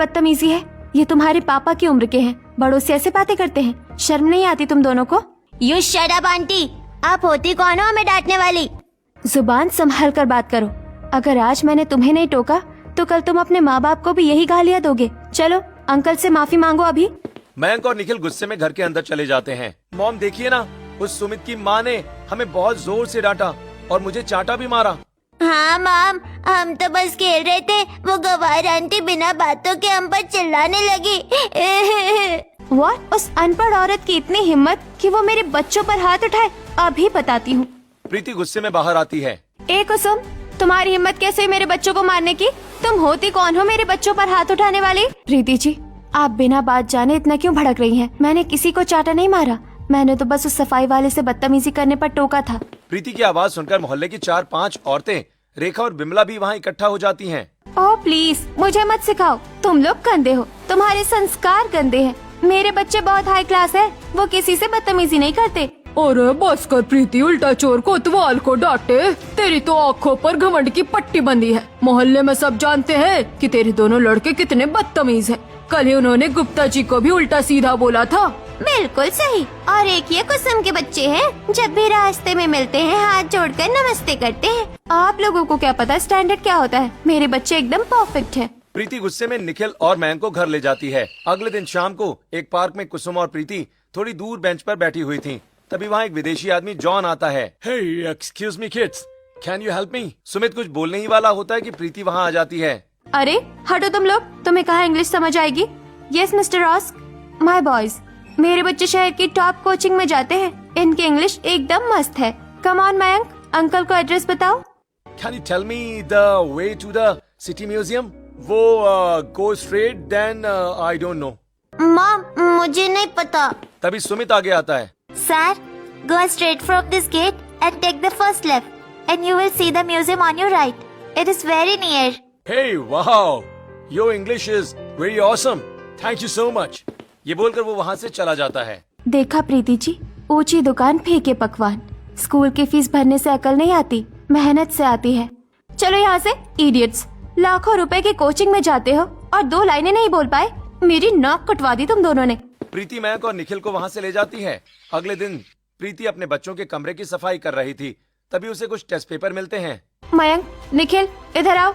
बदतमीजी है? ये तुम्हारे पापा की उम्र के हैं, बड़ों से ऐसे बातें करते हैं। शर्म नहीं आती तुम दोनों को? यू शट अप आंटी, आप होती कौन हो हमें डांटने वाली? जुबान संभाल कर बात करो। अगर आज मैंने तुम्हें नहीं टोका तो कल तुम अपने माँ बाप को भी यही गालियाँ दोगे। चलो अंकल से माफी मांगो अभी। मयंक और निखिल गुस्से में घर के अंदर चले जाते हैं। मॉम देखिए ना, उस सुमित की माँ ने हमें बहुत जोर से डांटा और मुझे चांटा भी मारा। हाँ मॉम, हम तो बस खेल रहे थे, वो गवार आंटी बिना बातों के हम पर चिल्लाने लगी। व्हाट? उस अनपढ़ औरत की इतनी हिम्मत कि वो मेरे बच्चों पर हाथ उठाए? अभी बताती हूँ। प्रीति गुस्से में बाहर आती है। ए कुसुम, तुम्हारी हिम्मत कैसे मेरे बच्चों को मारने की? तुम होती कौन हो मेरे बच्चों पर हाथ उठाने वाली? प्रीति जी, आप बिना बात जाने इतना क्यों भड़क रही हैं? मैंने किसी को चाटा नहीं मारा, मैंने तो बस उस सफाई वाले से बदतमीजी करने पर टोका था। प्रीति की आवाज सुनकर मोहल्ले की 4-5 औरतें, रेखा और बिमला भी वहाँ इकट्ठा हो जाती हैं। ओह प्लीज, मुझे मत सिखाओ, तुम लोग गंदे हो, तुम्हारे संस्कार गंदे हैं। मेरे बच्चे बहुत हाई क्लास है, वो किसी से बदतमीजी नहीं करते। अरे बस कर प्रीति, उल्टा चोर कोतवाल को डांटे। तेरी तो आँखों पर घमंड की पट्टी बंधी है। मोहल्ले में सब जानते हैं कि तेरे दोनों लड़के कितने बदतमीज हैं। कल ही उन्होंने गुप्ता जी को भी उल्टा सीधा बोला था। बिल्कुल सही। और एक ये कुसुम के बच्चे हैं, जब भी रास्ते में मिलते हैं हाथ जोड़कर नमस्ते करते हैं। आप लोगों को क्या पता स्टैंडर्ड क्या होता है? मेरे बच्चे एकदम परफेक्ट हैं। प्रीति गुस्से में निखिल और मयंक को घर ले जाती है। अगले दिन शाम को एक पार्क में कुसुम और प्रीति थोड़ी दूर बेंच पर बैठी हुई थीं। तभी वहाँ एक विदेशी आदमी जॉन आता है। Hey excuse me kids, can you help me? Sumit कुछ बोलने ही वाला होता है कि प्रीति वहाँ आ जाती है। अरे हटो तुम लोग, तुम्हें कहाँ इंग्लिश समझ आएगी? Yes mister Ross, my boys, मेरे बच्चे शहर की टॉप कोचिंग में जाते हैं, इनकी इंग्लिश एकदम मस्त है। कम ऑन मयंक, अंकल को एड्रेस बताओ। Can you tell me the way to the city museum? वो go straight then I don't know. Mom, मुझे नहीं पता। तभी सुमित आगे आता है। Sir, go straight from this gate and take the first left and you will see the museum on your right. It is very near. Hey, wow! Your English is very awesome. Thank you so much. ये बोलकर वो वहाँ से चला जाता है। देखा प्रीति जी, ऊंची दुकान फेंके पकवान। स्कूल की फीस भरने से अकल नहीं आती, मेहनत से आती है। चलो यहाँ से इडियट्स। लाखों रुपए की कोचिंग में जाते हो और 2 लाइनें नहीं बोल पाए। मेरी नाक कटवा दी तुम दोनों ने। प्रीति मयंक और निखिल को वहाँ से ले जाती है। अगले दिन प्रीति अपने बच्चों के कमरे की सफाई कर रही थी। तभी उसे कुछ टेस्ट पेपर मिलते हैं। मयंक, निखिल, इधर आओ।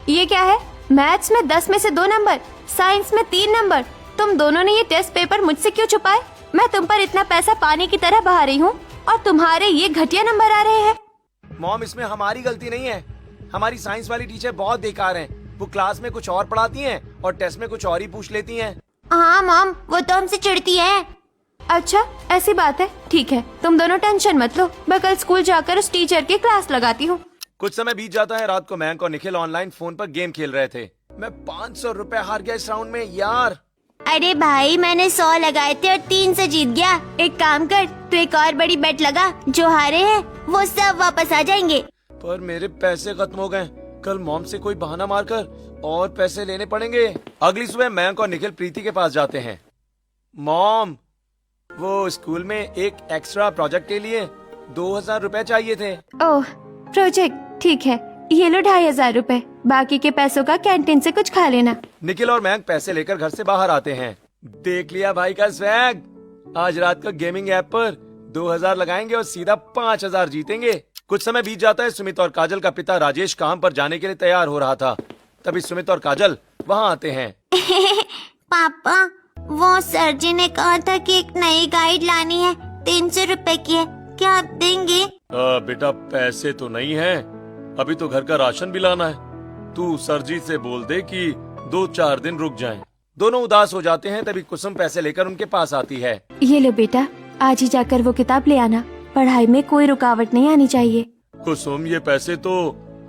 ये क्या है? मैथ्स में 10 में से 2 नंबर, साइंस में 3 नंबर। तुम दोनों ने ये टेस्ट पेपर मुझसे क्यों छुपाए? मैं तुम पर इतना पैसा पानी की तरह बहा रही हूँ और तुम्हारे ये घटिया नंबर आ रहे हैं। मॉम, इसमें हमारी गलती नहीं है। हमारी साइंस वाली टीचर बहुत बेकार हैं। वो क्लास में कुछ और पढ़ाती हैं और टेस्ट में कुछ और ही पूछ लेती हैं। हाँ मॉम, वो तो हमसे चिढ़ती है। अच्छा ऐसी बात है, ठीक है, तुम दोनों टेंशन मत लो, मैं कल स्कूल जाकर उस टीचर की क्लास लगाती हूँ। कुछ समय बीत जाता है। रात को मयंक और निखिल ऑनलाइन फोन पर गेम खेल रहे थे। मैं 500 रुपए हार गया इस राउंड में यार। अरे भाई, मैंने 100 लगाए थे और 3 से जीत गया। एक काम कर, तू एक और बड़ी बेट लगा, जो हारे हैं वो सब वापस आ जाएंगे। पर मेरे पैसे खत्म हो गए। कल मॉम से कोई बहाना मारकर और पैसे लेने पड़ेंगे। अगली सुबह मयंक और निखिल प्रीति के पास जाते हैं। मॉम, वो स्कूल में एक एक्स्ट्रा प्रोजेक्ट के लिए 2000 रुपए चाहिए थे। ओह प्रोजेक्ट, ठीक है, ये लो 2500 रुपए, बाकी के पैसों का कैंटीन से कुछ खा लेना। निखिल और मयंक पैसे लेकर घर से बाहर आते हैं। देख लिया भाई का स्वैग, आज रात को गेमिंग ऐप पर 2000 लगाएंगे और सीधा 5000 जीतेंगे। कुछ समय बीत जाता है। सुमित और काजल का पिता राजेश काम पर जाने के लिए तैयार हो रहा था। तभी सुमित और काजल वहाँ आते हैं। पापा, वो सर जी ने कहा था कि एक नई गाइड लानी है, 300 रुपए की है, क्या आप देंगे? बेटा पैसे तो नहीं है, अभी तो घर का राशन भी लाना है। तू सर जी से बोल दे कि 2-4 दिन रुक जाएं। दोनों उदास हो जाते हैं। तभी कुसुम पैसे लेकर उनके पास आती है। ये लो बेटा, आज ही जाकर वो किताब ले आना, पढ़ाई में कोई रुकावट नहीं आनी चाहिए। कुसुम, ये पैसे तो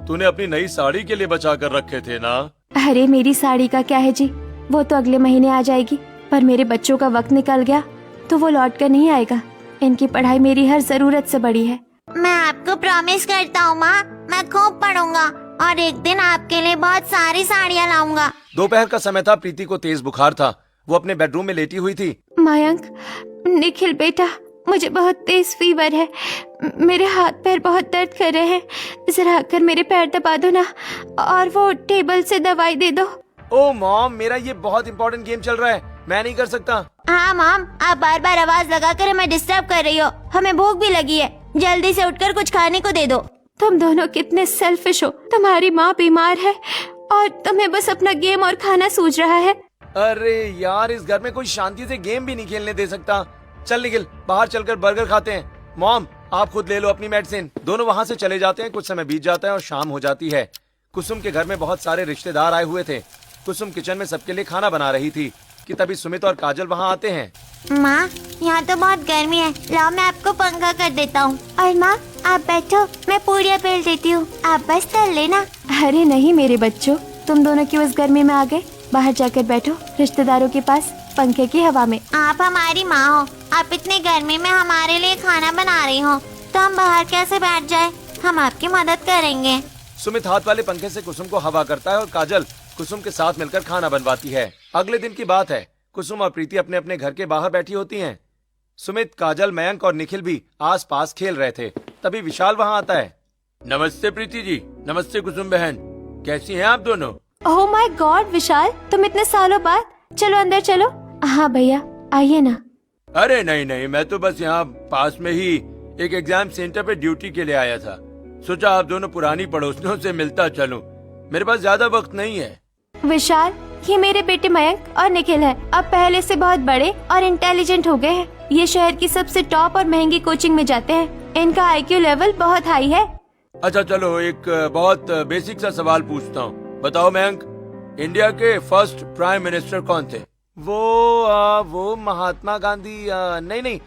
तूने अपनी नई साड़ी के लिए बचा कर रखे थे ना? अरे मेरी साड़ी का क्या है जी, वो तो अगले महीने आ जाएगी, पर मेरे बच्चों का वक्त निकल गया तो वो लौट कर नहीं आएगा। इनकी पढ़ाई मेरी हर जरूरत से बड़ी है। मैं आपको प्रॉमिस करता हूँ माँ, मैं खूब पढ़ूंगा और एक दिन आपके लिए बहुत सारी साड़ियाँ लाऊंगा। दोपहर का समय था। प्रीति को तेज बुखार था। वो अपने बेडरूम में लेटी हुई थी। मयंक, निखिल बेटा, मुझे बहुत तेज फीवर है। मेरे हाथ पैर बहुत दर्द कर रहे हैं। जरा आकर मेरे पैर दबा दो ना, और वो टेबल से दवाई दे दो। ओ मॉम, मेरा ये बहुत इंपॉर्टेंट गेम चल रहा है, मैं नहीं कर सकता। हाँ मॉम, आप बार बार आवाज लगाकर हमें डिस्टर्ब कर रही हो। हमें भूख भी लगी है, जल्दी से उठकर कुछ खाने को दे दो। तुम दोनों कितने सेल्फिश हो। तुम्हारी माँ बीमार है और तुम्हें बस अपना गेम और खाना सूझ रहा है। अरे यार, इस घर में कोई शांति से गेम भी नहीं खेलने दे सकता। चल निखिल, बाहर चलकर बर्गर खाते हैं। मॉम, आप खुद ले लो अपनी मेडिसिन। दोनों वहाँ से चले जाते हैं। कुछ समय बीत जाता है और शाम हो जाती है। कुसुम के घर में बहुत सारे रिश्तेदार आए हुए थे। कुसुम किचन में सबके लिए खाना बना रही थी कि तभी सुमित और काजल वहाँ आते हैं। माँ, यहाँ तो बहुत गर्मी है, लाओ मैं आपको पंखा कर देता हूँ। और माँ, आप बैठो, मैं पूरियाँ बेल देती हूँ, आप बस तल लेना। अरे नहीं मेरे बच्चों, तुम दोनों क्यों इस गर्मी में आ गए? बाहर जाकर बैठो रिश्तेदारों के पास, पंखे की हवा में। आप हमारी माँ हो, आप इतनी गर्मी में हमारे लिए खाना बना रही हो, तो हम बाहर कैसे बैठ जाए? हम आपकी मदद करेंगे। सुमित हाथ वाले पंखे से कुसुम को हवा करता है और काजल कुसुम के साथ मिलकर खाना बनवाती है। अगले दिन की बात है। कुसुम और प्रीति अपने अपने घर के बाहर बैठी होती हैं। सुमित, काजल, मयंक और निखिल भी आस पास खेल रहे थे। तभी विशाल वहाँ आता है। नमस्ते प्रीति जी। नमस्ते कुसुम बहन, कैसी हैं आप दोनों? ओह माय गॉड विशाल, तुम इतने सालों बाद। चलो अंदर चलो। हाँ भैया, आइए ना। अरे नहीं नहीं, मैं तो बस यहाँ पास में ही एक एग्जाम सेंटर पे ड्यूटी के लिए आया था। सोचा आप दोनों पुरानी पड़ोसियों से मिलता चलूं। मेरे पास ज्यादा वक्त नहीं है। विशाल, ये मेरे बेटे मयंक और निखिल है। अब पहले से बहुत बड़े और इंटेलिजेंट हो गए हैं। ये शहर की सबसे टॉप और महंगी कोचिंग में जाते हैं। इनका आईक्यू लेवल बहुत हाई है। अच्छा चलो, एक बहुत बेसिक सा सवाल पूछता हूँ। बताओ मयंक, इंडिया के फर्स्ट प्राइम मिनिस्टर कौन थे? वो महात्मा गांधी। नहीं,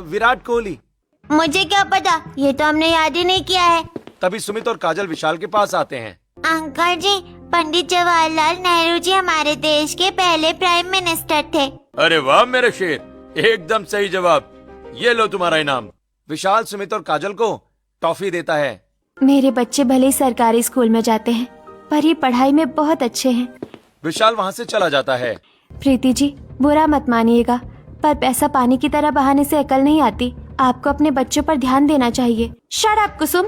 विराट कोहली। मुझे क्या पता, ये तो हमने याद ही नहीं किया है। तभी सुमित और काजल विशाल के पास आते हैं। अंकल जी, पंडित जवाहरलाल नेहरू जी हमारे देश के पहले प्राइम मिनिस्टर थे। अरे वाह मेरे शेर, एकदम सही जवाब। ये लो तुम्हारा इनाम। विशाल सुमित और काजल को टॉफी देता है। मेरे बच्चे भले ही सरकारी स्कूल में जाते हैं, पर ये पढ़ाई में बहुत अच्छे हैं। विशाल वहाँ से चला जाता है। प्रीति जी, बुरा मत मानिएगा, पर पैसा पानी की तरह बहाने से अकल नहीं आती। आपको अपने बच्चों पर ध्यान देना चाहिए। शट अप कुसुम,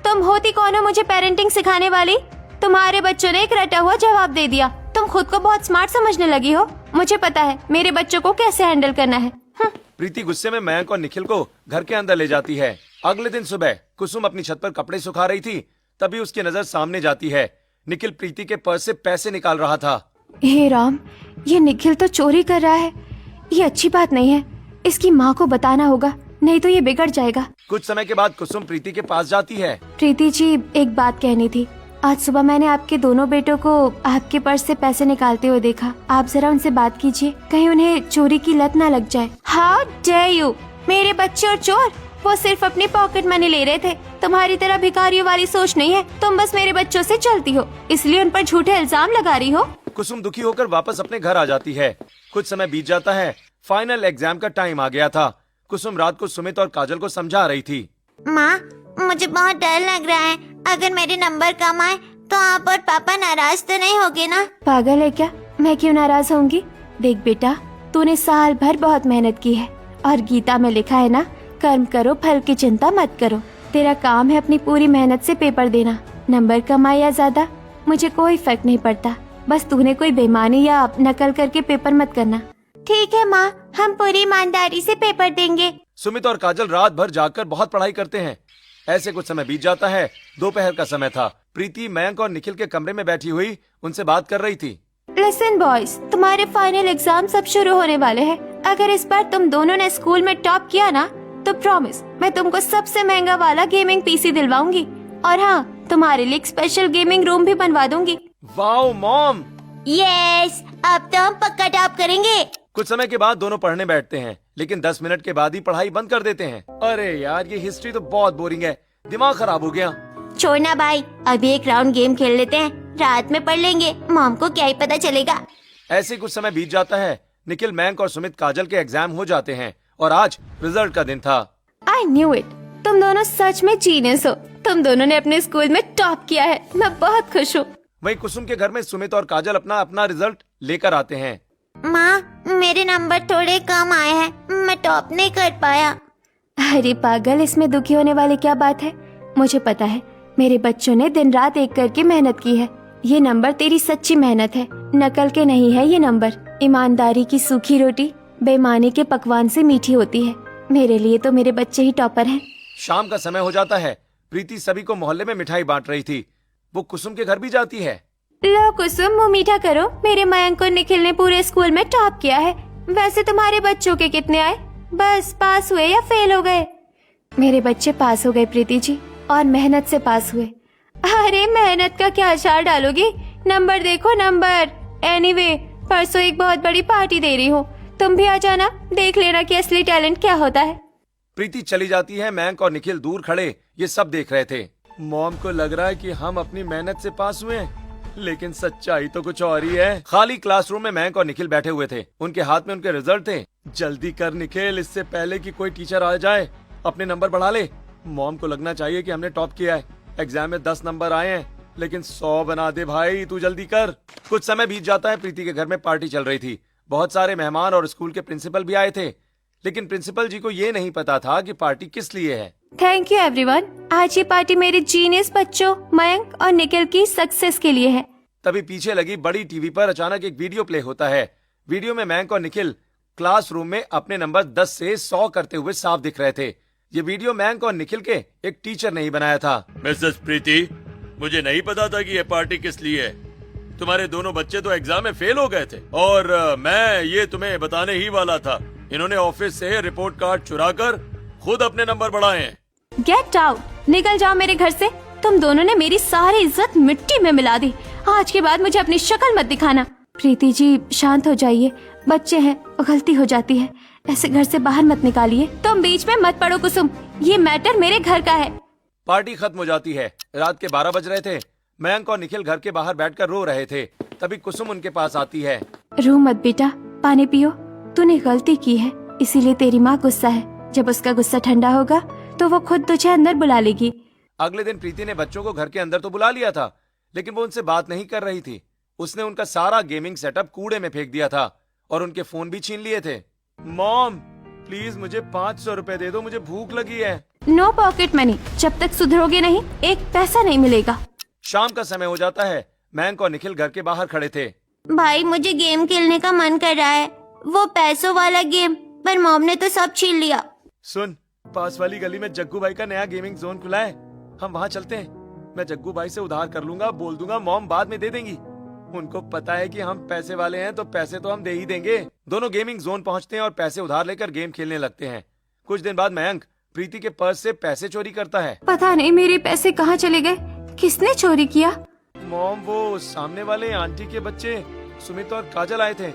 तुम होती कौन हो मुझे पेरेंटिंग सिखाने वाली? तुम्हारे बच्चों ने एक रटा हुआ जवाब दे दिया। तुम खुद को बहुत स्मार्ट समझने लगी हो। मुझे पता है मेरे बच्चों को कैसे हैंडल करना है। प्रीति गुस्से में मयंक और निखिल को घर के अंदर ले जाती है। अगले दिन सुबह कुसुम अपनी छत पर कपड़े सुखा रही थी। तभी उसकी नजर सामने जाती है। निखिल प्रीति के पर्स से पैसे निकाल रहा था। हे राम, ये निखिल तो चोरी कर रहा है। ये अच्छी बात नहीं है। इसकी माँ को बताना होगा, नहीं तो ये बिगड़ जाएगा। कुछ समय के बाद कुसुम प्रीति के पास जाती है। प्रीति जी, एक बात कहनी थी। आज सुबह मैंने आपके दोनों बेटों को आपके पर्स से पैसे निकालते हुए देखा। आप जरा उनसे बात कीजिए, कहीं उन्हें चोरी की लत ना लग जाए। How dare you! मेरे बच्चे और चोर? वो सिर्फ अपनी पॉकेट मनी ले रहे थे। तुम्हारी तरह भिखारियों वाली सोच नहीं है। तुम बस मेरे बच्चों से चलती हो, इसलिए उन पर झूठे इल्जाम लगा रही हो। कुसुम दुखी होकर वापस अपने घर आ जाती है। कुछ समय बीत जाता है। फाइनल एग्जाम का टाइम आ गया था। कुसुम रात को सुमित और काजल को समझा रही थी। माँ, मुझे बहुत डर लग रहा है। अगर मेरे नंबर कम आए तो आप और पापा नाराज तो नहीं होगे ना? पागल है क्या? मैं क्यों नाराज होंगी? देख बेटा, तूने साल भर बहुत मेहनत की है और गीता में लिखा है ना, कर्म करो फल की चिंता मत करो। तेरा काम है अपनी पूरी मेहनत से पेपर देना। नंबर कम आए या ज्यादा, मुझे कोई फर्क नहीं पड़ता। बस तूने कोई बेईमानी या नकल करके पेपर मत करना। ठीक है माँ, हम पूरी ईमानदारी से पेपर देंगे। सुमित और काजल रात भर जागकर बहुत पढ़ाई करते हैं। ऐसे कुछ समय बीत जाता है। दोपहर का समय था। प्रीति मयंक और निखिल के कमरे में बैठी हुई उनसे बात कर रही थी। लिसन बॉयज, तुम्हारे फाइनल एग्जाम सब शुरू होने वाले हैं। अगर इस बार तुम दोनों ने स्कूल में टॉप किया ना, तो प्रॉमिस मैं तुमको सबसे महंगा वाला गेमिंग पीसी दिलवाऊंगी। और हाँ, तुम्हारे लिए एक स्पेशल गेमिंग रूम भी बनवा दूंगी। Wow mom! यस, अब तो हम पक्का टॉप करेंगे। कुछ समय के बाद दोनों पढ़ने बैठते हैं, लेकिन 10 मिनट के बाद ही पढ़ाई बंद कर देते हैं। अरे यार, ये हिस्ट्री तो बहुत बोरिंग है। दिमाग खराब हो गया। छोड़ना भाई, अभी एक राउंड गेम खेल लेते हैं, रात में पढ़ लेंगे। मॉम को क्या ही पता चलेगा। ऐसे कुछ समय बीत जाता है। निखिल, मयंक और सुमित काजल के एग्जाम हो जाते हैं और आज रिजल्ट का दिन था। आई न्यू इट, तुम दोनों सच में जीनियस हो। तुम दोनों ने अपने स्कूल में टॉप किया है। मैं बहुत खुश हूँ। वहीं कुसुम के घर में सुमित और काजल अपना अपना रिजल्ट लेकर आते हैं। माँ, मेरे नंबर थोड़े कम आए हैं, मैं टॉप नहीं कर पाया। अरे पागल, इसमें दुखी होने वाली क्या बात है। मुझे पता है मेरे बच्चों ने दिन रात एक करके मेहनत की है। ये नंबर तेरी सच्ची मेहनत है, नकल के नहीं है ये नंबर। ईमानदारी की सूखी रोटी बेईमानी के पकवान से मीठी होती है। मेरे लिए तो मेरे बच्चे ही टॉपर हैं। शाम का समय हो जाता है। प्रीति सभी को मोहल्ले में मिठाई बांट रही थी। वो कुसुम के घर भी जाती है। लो कुसुम, मुंह मीठा करो। मेरे मयंक और निखिल ने पूरे स्कूल में टॉप किया है। वैसे तुम्हारे बच्चों के कितने आए? बस पास हुए या फेल हो गए? मेरे बच्चे पास हो गए प्रीति जी, और मेहनत से पास हुए। अरे मेहनत का क्या अचार डालोगी? नंबर देखो नंबर। एनीवे, परसों एक बहुत बड़ी पार्टी दे रही हूँ, तुम भी आ जाना, देख लेना कि असली टैलेंट क्या होता है। प्रीति चली जाती है। मयंक और निखिल दूर खड़े ये सब देख रहे थे। मॉम को लग रहा है कि हम अपनी मेहनत से पास हुए हैं, लेकिन सच्चाई तो कुछ और ही है। खाली क्लासरूम में मयंक और निखिल बैठे हुए थे। उनके हाथ में उनके रिजल्ट थे। जल्दी कर निखिल, इससे पहले कि कोई टीचर आ जाए, अपने नंबर बढ़ा ले। मॉम को लगना चाहिए कि हमने टॉप किया है। एग्जाम में 10 नंबर आए हैं, लेकिन 100 बना दे भाई, तू जल्दी कर। कुछ समय बीत जाता है। प्रीति के घर में पार्टी चल रही थी। बहुत सारे मेहमान और स्कूल के प्रिंसिपल भी आए थे, लेकिन प्रिंसिपल जी को ये नहीं पता था कि पार्टी किस लिए है। Thank you everyone. आज ये पार्टी मेरे जीनियस बच्चों मयंक और निखिल की सक्सेस के लिए है। तभी पीछे लगी बड़ी टीवी पर अचानक एक वीडियो प्ले होता है। वीडियो में मयंक और निखिल क्लासरूम में अपने नंबर 10 से 100 करते हुए साफ दिख रहे थे। ये वीडियो मयंक और निखिल के एक टीचर ने ही बनाया था। मिसेस प्रीति, मुझे नहीं पता था कि ये पार्टी किस लिए है। तुम्हारे दोनों बच्चे तो एग्जाम में फेल हो गए थे, और मैं ये तुम्हें बताने ही वाला था। इन्होंने ऑफिस से रिपोर्ट कार्ड चुराकर खुद अपने नंबर बढ़ाए हैं। गेट आउट, निकल जाओ मेरे घर से। तुम दोनों ने मेरी सारी इज्जत मिट्टी में मिला दी। आज के बाद मुझे अपनी शक्ल मत दिखाना। प्रीति जी शांत हो जाइए, बच्चे हैं, गलती हो जाती है। ऐसे घर से बाहर मत निकालिए। तुम बीच में मत पड़ो कुसुम, ये मैटर मेरे घर का है। पार्टी खत्म हो जाती है। रात के 12 बज रहे थे। मयंक और निखिल घर के बाहर बैठकर रो रहे थे। तभी कुसुम उनके पास आती है। रो मत बेटा, पानी पियो। तूने गलती की है, इसीलिए तेरी माँ गुस्सा है। जब उसका गुस्सा ठंडा होगा तो वो खुद तुझे अंदर बुला लेगी। अगले दिन प्रीति ने बच्चों को घर के अंदर तो बुला लिया था, लेकिन वो उनसे बात नहीं कर रही थी। उसने उनका सारा गेमिंग सेटअप कूड़े में फेंक दिया था और उनके फोन भी छीन लिए थे। मॉम प्लीज मुझे 500 रुपए दे दो, मुझे भूख लगी है। नो पॉकेट मनी, जब तक सुधरोगे नहीं एक पैसा नहीं मिलेगा। शाम का समय हो जाता है। मयंक और निखिल घर के बाहर खड़े थे। भाई मुझे गेम खेलने का मन कर रहा है, वो पैसों वाला गेम, पर मॉम ने तो सब छीन लिया। सुन, पास वाली गली में जग्गू भाई का नया गेमिंग जोन खुला है, हम वहाँ चलते हैं। मैं जग्गू भाई से उधार कर लूंगा, बोल दूंगा मॉम बाद में दे देंगी। उनको पता है कि हम पैसे वाले हैं, तो पैसे तो हम दे ही देंगे। दोनों गेमिंग जोन पहुँचते हैं और पैसे उधार लेकर गेम खेलने लगते हैं। कुछ दिन बाद मयंक प्रीति के पर्स से पैसे चोरी करता है। पता नहीं मेरे पैसे कहाँ चले गए, किसने चोरी किया? मॉम, वो सामने वाले आंटी के बच्चे सुमित और काजल आए थे।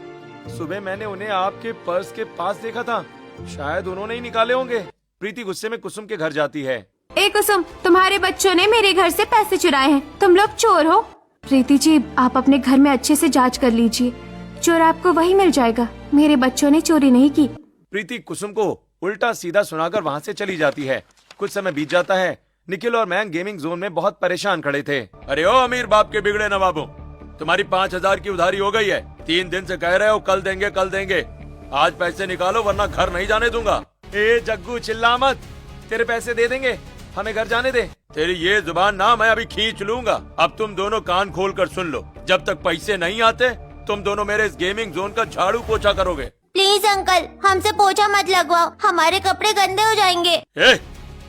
सुबह मैंने उन्हें आपके पर्स के पास देखा था, शायद उन्होंने ही निकाले होंगे। प्रीति गुस्से में कुसुम के घर जाती है। ए कुसुम, तुम्हारे बच्चों ने मेरे घर से पैसे चुराए हैं, तुम लोग चोर हो। प्रीति जी, आप अपने घर में अच्छे से जांच कर लीजिए, चोर आपको वही मिल जाएगा। मेरे बच्चों ने चोरी नहीं की। प्रीति कुसुम को उल्टा सीधा सुनाकर वहाँ से चली जाती है। कुछ समय बीत जाता है। निखिल और मयंक गेमिंग जोन में बहुत परेशान खड़े थे। अरे ओ अमीर बाप के बिगड़े नवाबों, तुम्हारी 5000 की उधारी हो गई है। 3 दिन से कह रहे हो कल देंगे कल देंगे। आज पैसे निकालो वरना घर नहीं जाने दूंगा। ए जग्गू, चिल्ला मत, तेरे पैसे दे देंगे, हमें घर जाने दे। तेरी ये जुबान ना मैं अभी खींच लूंगा। अब तुम दोनों कान खोल कर सुन लो, जब तक पैसे नहीं आते तुम दोनों मेरे इस गेमिंग जोन का झाड़ू पोछा करोगे। प्लीज अंकल, हमसे पोछा मत लगवाओ, हमारे कपड़े गंदे हो जाएंगे।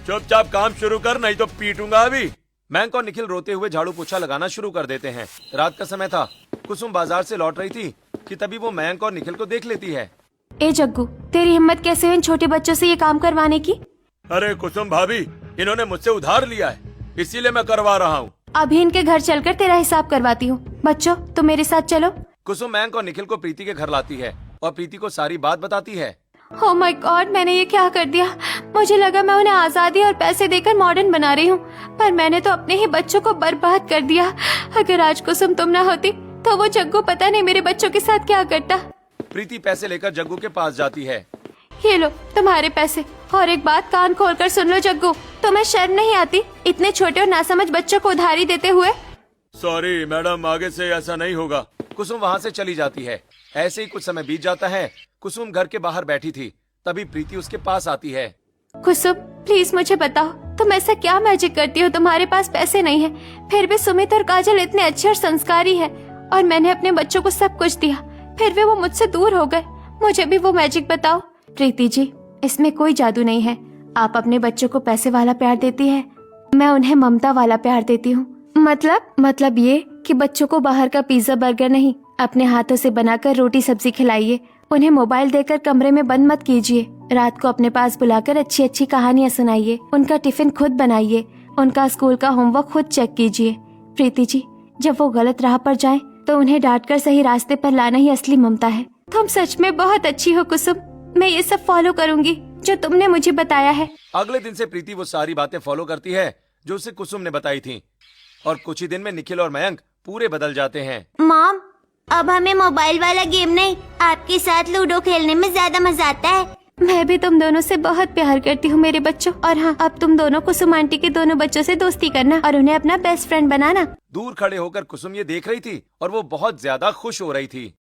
चुपचाप काम शुरू कर, नहीं तो पीटूंगा अभी। मयंक और निखिल रोते हुए झाड़ू पोछा लगाना शुरू कर देते हैं। रात का समय था। कुसुम बाजार से लौट रही थी कि तभी वो मयंक और निखिल को देख लेती है। ए जग्गू, तेरी हिम्मत कैसे है इन छोटे बच्चों से ये काम करवाने की? अरे कुसुम भाभी, इन्होंने मुझसे उधार लिया है, इसीलिए मैं करवा रहा हूँ। अभी इनके घर चलकर तेरा हिसाब करवाती हूँ। बच्चों तुम मेरे साथ चलो। कुसुम मयंक और निखिल को प्रीति के घर लाती है और प्रीति को सारी बात बताती है। ओह माय गॉड, मैंने ये क्या कर दिया? मुझे लगा मैं उन्हें आजादी और पैसे देकर मॉडर्न बना रही हूँ, पर मैंने तो अपने ही बच्चों को बर्बाद कर दिया। अगर आज कुसुम तुम ना होती तो वो जग्गू पता नहीं मेरे बच्चों के साथ क्या करता। प्रीति पैसे लेकर जग्गू के पास जाती है। ये लो तुम्हारे पैसे, और एक बात कान खोलकर सुन लो जग्गू, तुम्हें शर्म नहीं आती इतने छोटे और नासमझ बच्चों को उधारी देते हुए? सॉरी मैडम, आगे से ऐसा नहीं होगा। कुसुम वहाँ से चली जाती है। ऐसे ही कुछ समय बीत जाता है। कुसुम घर के बाहर बैठी थी, तभी प्रीति उसके पास आती है। कुसुम प्लीज मुझे बताओ, तुम ऐसा क्या मैजिक करती हो? तुम्हारे पास पैसे नहीं है, फिर भी सुमित और काजल इतने अच्छे और संस्कारी है, और मैंने अपने बच्चों को सब कुछ दिया, फिर भी वो मुझसे दूर हो गए। मुझे भी वो मैजिक बताओ। प्रीति जी, इसमें कोई जादू नहीं है। आप अपने बच्चों को पैसे वाला प्यार देती है, मैं उन्हें ममता वाला प्यार देती हूँ। मतलब ये कि बच्चों को बाहर का पिज्जा बर्गर नहीं, अपने हाथों से बनाकर रोटी सब्जी खिलाइए। उन्हें मोबाइल देकर कमरे में बंद मत कीजिए। रात को अपने पास बुलाकर अच्छी अच्छी कहानियाँ सुनाइए। उनका टिफिन खुद बनाइए। उनका स्कूल का होमवर्क खुद चेक कीजिए। प्रीति जी, जब वो गलत राह पर जाएं, तो उन्हें डांटकर सही रास्ते पर लाना ही असली ममता है। तुम सच में बहुत अच्छी हो कुसुम। मैं ये सब फॉलो करूंगी जो तुमने मुझे बताया है। अगले दिन से प्रीति वो सारी बातें फॉलो करती है जो उसे कुसुम ने बताई थी, और कुछ ही दिन में निखिल और मयंक पूरे बदल जाते हैं। मॉम, अब हमें मोबाइल वाला गेम नहीं, आपके साथ लूडो खेलने में ज्यादा मजा आता है। मैं भी तुम दोनों से बहुत प्यार करती हूँ मेरे बच्चों। और हाँ, अब तुम दोनों कुसुम आंटी के दोनों बच्चों से दोस्ती करना और उन्हें अपना बेस्ट फ्रेंड बनाना। दूर खड़े होकर कुसुम ये देख रही थी और वो बहुत ज्यादा खुश हो रही थी।